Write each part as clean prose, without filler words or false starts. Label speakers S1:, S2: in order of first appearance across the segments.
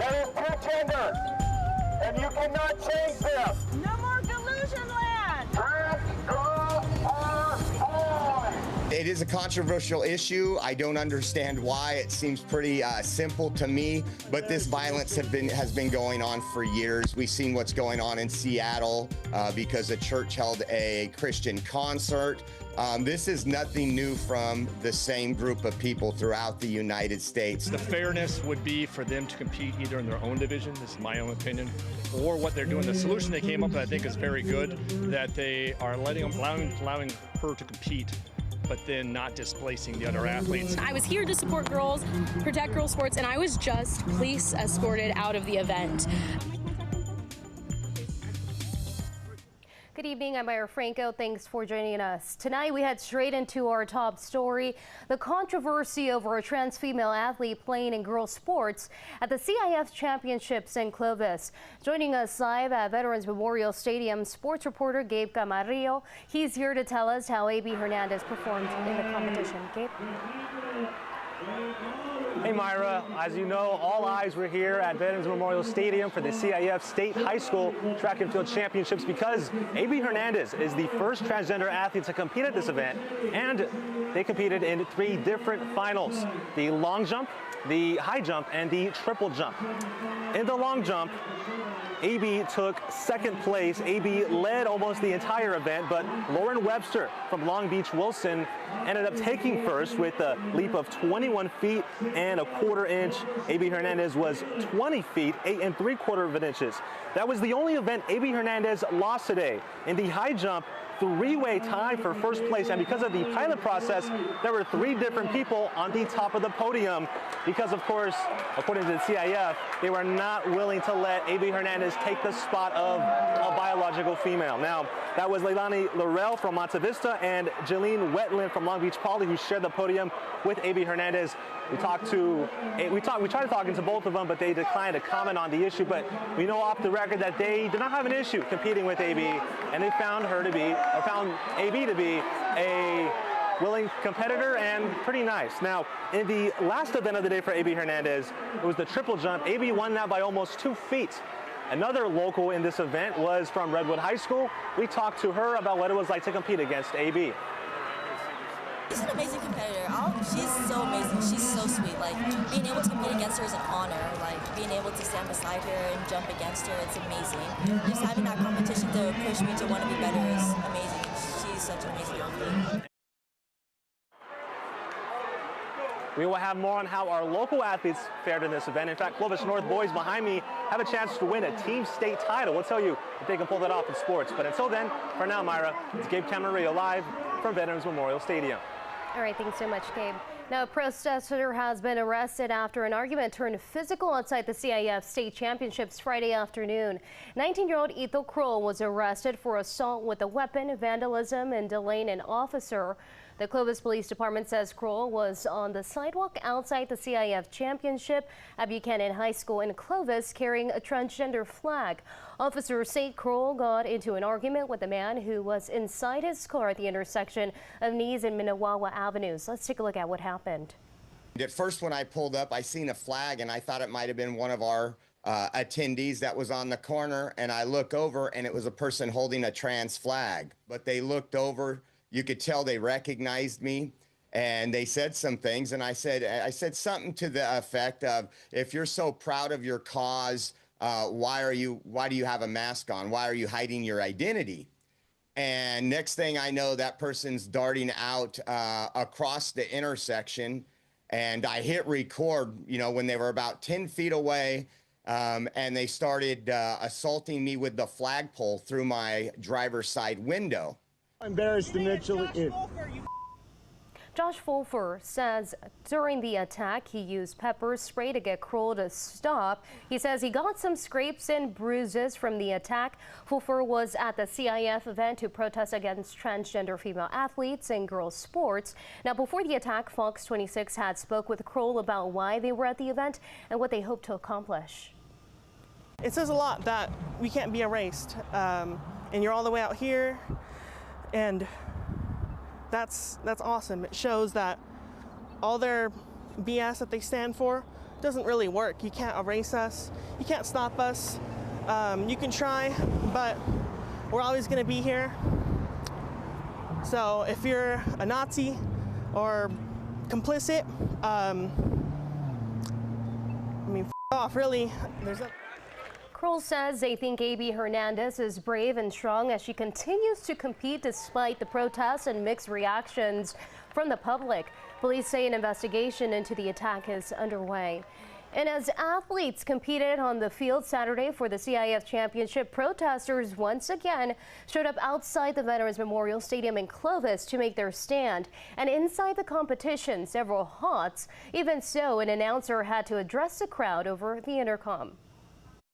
S1: That is true gender, and you cannot change this.
S2: No more delusion land.
S1: Trans girls are on.
S3: It is a controversial issue. I don't understand why. It seems pretty simple to me, but this violence has been going on for years. We've seen what's going on in Seattle because a church held a Christian concert. This is nothing new from the same group of people throughout the United States.
S4: The fairness would be for them to compete either in their own division, this is my own opinion, or what they're doing. The solution they came up with, I think, is very good, that they are allowing her to compete, but then not displacing the other athletes.
S5: I was here to support girls, protect girls' sports, and I was just police escorted out of the event.
S6: Good evening, I'm Myra Franco. Thanks for joining us. Tonight we head straight into our top story, the controversy over a trans female athlete playing in girls sports at the CIF Championships in Clovis. Joining us live at Veterans Memorial Stadium, sports reporter Gabe Camarillo. He's here to tell us how A.B. Hernandez performed in the competition. Gabe?
S7: Hey Myra, as you know, all eyes were here at Veterans Memorial Stadium for the CIF State High School Track and Field Championships because A.B. Hernandez is the first transgender athlete to compete at this event, and they competed in 3 different finals: the long jump, the high jump, and the triple jump. In the long jump, A.B. took second place. A.B. led almost the entire event, but Lauren Webster from Long Beach Wilson ended up taking first with a leap of 21 feet and a quarter inch. A.B. Hernandez was 20 feet, 8 3/4 inches. That was the only event A.B. Hernandez lost today. In the high jump, 3-way tie for first place, and because of the pilot process, there were 3 different people on the top of the podium because, of course, according to the CIF, they were not willing to let A.B. Hernandez take the spot of a biological female. Now, that was Leilani Laurel from Monte Vista and Jeline Wetland from Long Beach Poly who shared the podium with A.B. Hernandez. We tried to talk into both of them, but they declined to comment on the issue. But we know off the record that they did not have an issue competing with A.B. and they found A.B. to be a willing competitor and pretty nice. Now, in the last event of the day for A.B. Hernandez, it was the triple jump. A.B. won that by almost 2 feet. Another local in this event was from Redwood High School. We talked to her about what it was like to compete against A.B.
S8: She's an amazing competitor. She's so amazing. She's so sweet. Like, being able to compete against her is an honor. Like, being able to stand beside her and jump against her, it's amazing. Just having that competition to push me to want to be better is amazing. She's such an amazing athlete.
S7: We will have more on how our local athletes fared in this event. In fact, Clovis North boys behind me have a chance to win a team state title. We'll tell you if they can pull that off in sports. But until then, for now, Myra, it's Gabe Camarillo live from Veterans Memorial Stadium.
S6: All right, thanks so much, Gabe. Now, a protester has been arrested after an argument turned physical outside the CIF State Championships Friday afternoon. 19-year-old Ito Kroll was arrested for assault with a weapon, vandalism, and delaying an officer. The Clovis Police Department says Kroll was on the sidewalk outside the CIF Championship at Buchanan High School in Clovis carrying a transgender flag. Officers say Kroll got into an argument with a man who was inside his car at the intersection of Nees and Minnewawa Avenues. Let's take a look at what happened.
S3: At first, when I pulled up, I seen a flag and I thought it might have been one of our attendees that was on the corner. And I look over and it was a person holding a trans flag. But they looked over. You could tell they recognized me and they said some things. And I said something to the effect of, if you're so proud of your cause, why do you have a mask on? Why are you hiding your identity? And next thing I know, that person's darting out across the intersection. And I hit record, when they were about 10 feet away. And they started assaulting me with the flagpole through my driver's side window.
S9: Embarrassed initially.
S6: Josh Fulfer says during the attack, he used pepper spray to get Kroll to stop. He says he got some scrapes and bruises from the attack. Fulfer was at the CIF event to protest against transgender female athletes in girls sports. Now, before the attack, Fox 26 had spoke with Kroll about why they were at the event and what they hope to accomplish.
S9: It says a lot that we can't be erased, and you're all the way out here, and that's awesome. It shows that all their BS that they stand for doesn't really work. You can't erase us. You can't stop us. You can try, but we're always going to be here. So if you're a Nazi or complicit, I mean, off, really.
S6: Kroll says they think A.B. Hernandez is brave and strong as she continues to compete despite the protests and mixed reactions from the public. Police say an investigation into the attack is underway. And as athletes competed on the field Saturday for the CIF Championship, protesters once again showed up outside the Veterans Memorial Stadium in Clovis to make their stand. And inside the competition, several hots. Even so, an announcer had to address the crowd over the intercom.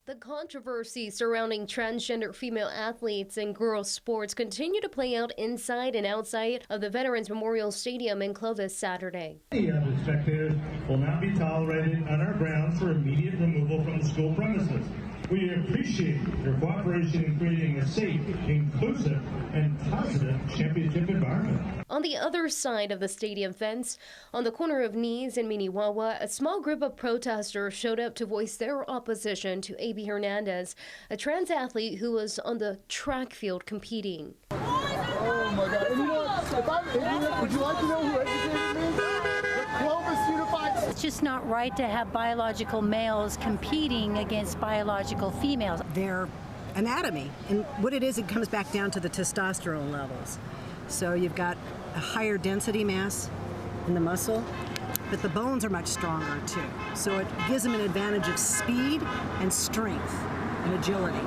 S6: The controversy surrounding transgender female athletes in girls' sports continue to play out inside and outside of the Veterans Memorial Stadium in Clovis Saturday.
S10: Any other spectators will not be tolerated on our grounds for immediate removal from the school premises. We appreciate your cooperation in creating a safe, inclusive, and positive championship environment.
S6: On the other side of the stadium fence, on the corner of Knees and Miniwawa, a small group of protesters showed up to voice their opposition to A.B. Hernandez, a trans athlete who was on the track field competing.
S11: Oh my God. And you know what? If I'm ignorant, would you like to know who educated me? The Clovis Unified.
S12: It's just not right to have biological males competing against biological females.
S13: Their anatomy, and what it is, it comes back down to the testosterone levels. So you've got a higher density mass in the muscle, but the bones are much stronger too. So it gives them an advantage of speed and strength and agility,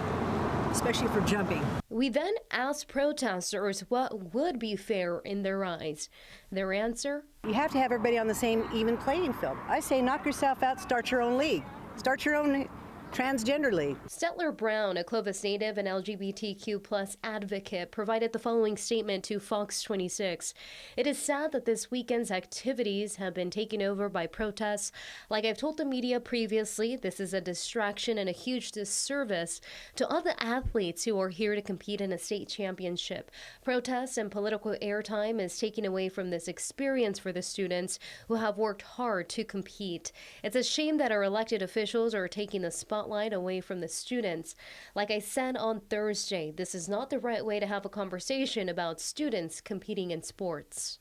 S13: especially for jumping.
S6: We then asked protesters what would be fair in their eyes. Their answer?
S13: You have to have everybody on the same even playing field. I say knock yourself out, start your own league. Start your own transgender league.
S6: Stetler Brown, a Clovis native and LGBTQ+ advocate, provided the following statement to Fox 26. It is sad that this weekend's activities have been taken over by protests. Like I've told the media previously, this is a distraction and a huge disservice to all the athletes who are here to compete in a state championship. Protests and political airtime is taken away from this experience for the students who have worked hard to compete. It's a shame that our elected officials are taking the spotlight away from the students. Like I said on Thursday, this is not the right way to have a conversation about students competing in sports.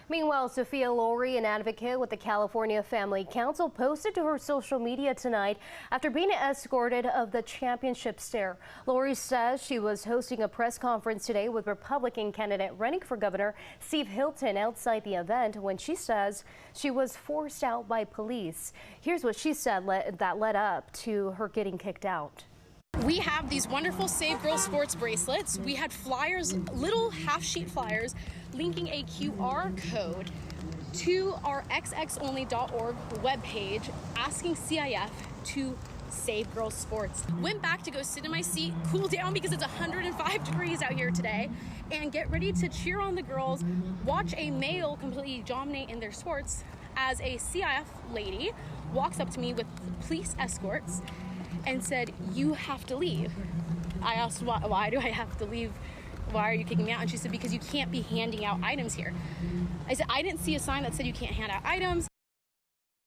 S6: Meanwhile, Sophia Laurie, an advocate with the California Family Council, posted to her social media tonight after being escorted of the championship stair. Laurie says she was hosting a press conference today with Republican candidate running for governor Steve Hilton outside the event when she says she was forced out by police. Here's what she said that led up to her getting kicked out.
S5: We have these wonderful Save Girls Sports bracelets. We had flyers, little half-sheet flyers, linking a QR code to our xxonly.org webpage asking CIF to save girls sports. Went back to go sit in my seat, cool down because it's 105 degrees out here today, and get ready to cheer on the girls, watch a male completely dominate in their sports as a CIF lady walks up to me with police escorts and said, "You have to leave." I asked, why do I have to leave? Why are you kicking me out? And she said, because you can't be handing out items here. I said, I didn't see a sign that said you can't hand out items.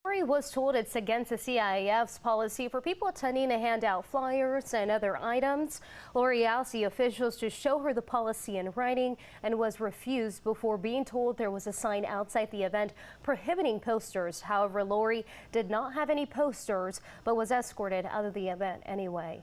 S6: Laurie was told it's against the CIF's policy for people attending to hand out flyers and other items. Laurie asked the officials to show her the policy in writing and was refused before being told there was a sign outside the event prohibiting posters. However, Laurie did not have any posters but was escorted out of the event anyway.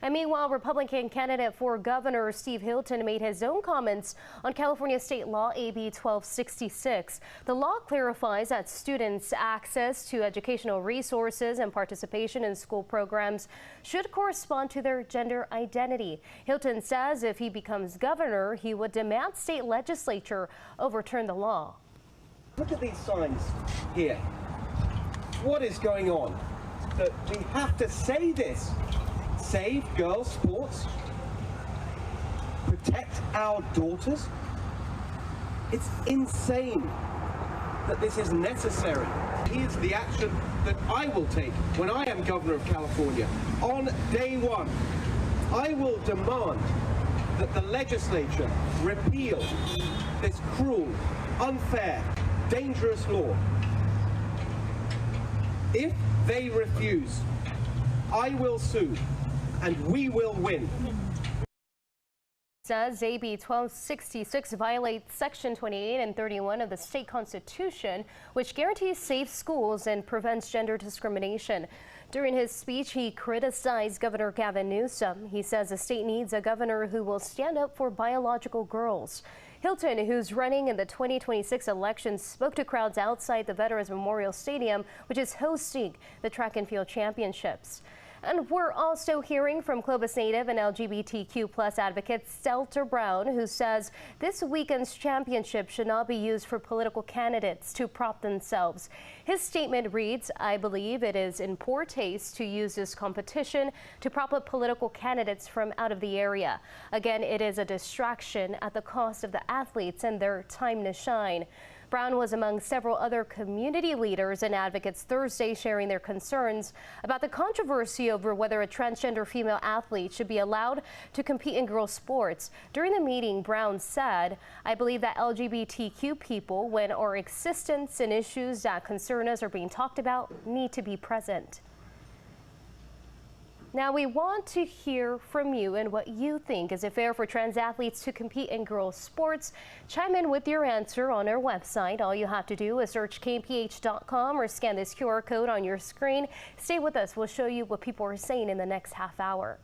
S6: And meanwhile, Republican candidate for governor Steve Hilton made his own comments on California state law AB 1266. The law clarifies that students' access to educational resources and participation in school programs should correspond to their gender identity. Hilton says if he becomes governor, he would demand state legislature overturn the law.
S14: Look at these signs here. What is going on? That we have to say this. Save girls' sports, protect our daughters. It's insane that this is necessary. Here's the action that I will take when I am governor of California. On day one, I will demand that the legislature repeal this cruel, unfair, dangerous law. If they refuse, I will sue, and we will win.
S6: Says AB 1266 violates Section 28 and 31 of the state constitution, which guarantees safe schools and prevents gender discrimination. During his speech, he criticized Governor Gavin Newsom. He says the state needs a governor who will stand up for biological girls. Hilton, who's running in the 2026 election, spoke to crowds outside the Veterans Memorial Stadium, which is hosting the track and field championships. And we're also hearing from Clovis native and LGBTQ+ advocate Stelter Brown, who says this weekend's championship should not be used for political candidates to prop themselves. His statement reads, "I believe it is in poor taste to use this competition to prop up political candidates from out of the area. Again, it is a distraction at the cost of the athletes and their time to shine." Brown was among several other community leaders and advocates Thursday sharing their concerns about the controversy over whether a transgender female athlete should be allowed to compete in girls' sports. During the meeting, Brown said, "I believe that LGBTQ people, when our existence and issues that concern us are being talked about, need to be present." Now, we want to hear from you and what you think. Is it fair for trans athletes to compete in girls' sports? Chime in with your answer on our website. All you have to do is search KMPH.com or scan this QR code on your screen. Stay with us. We'll show you what people are saying in the next half hour.